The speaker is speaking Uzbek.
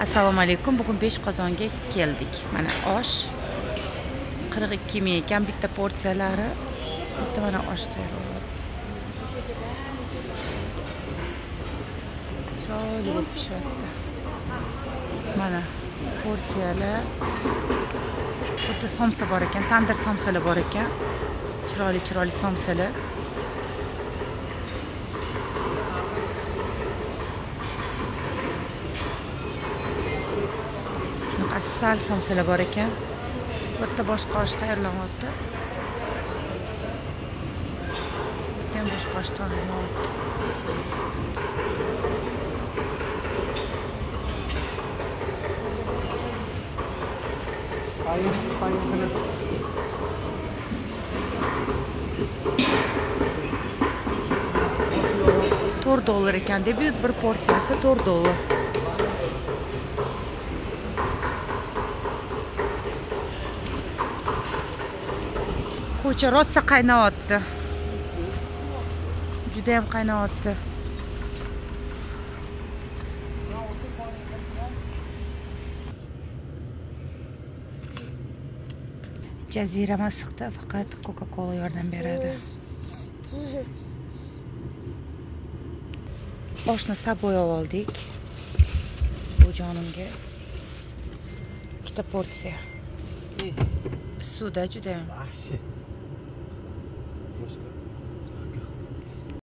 Assalomu alaykum. Bugun 5 qozonga keldik. Mana osh 42 ming ekan bitta porsiyalari. Bitta mana osh tayyorlayapti. Chiroyli bo'lib pishyapti. Mana porsiyalar. Bitta somsa bor ekan, tandir somsalar bor ekan. Chiroyli somsalar. Asal somsalar bor ekan. Bitta boshqa osh tayyorlanyapti. Bitta ham boshqa osh tayyorlanyapti. $4 ekan deb bir porsiyasi $4. Ko'cha rosa qaynayapti. Juda ham qaynayapti. Jazirama issiqda faqat Coca-Cola yordam beradi. Oshni saboyab oldik. Bu jonimga ikkita porsiya. Suvda juda ham Жестко.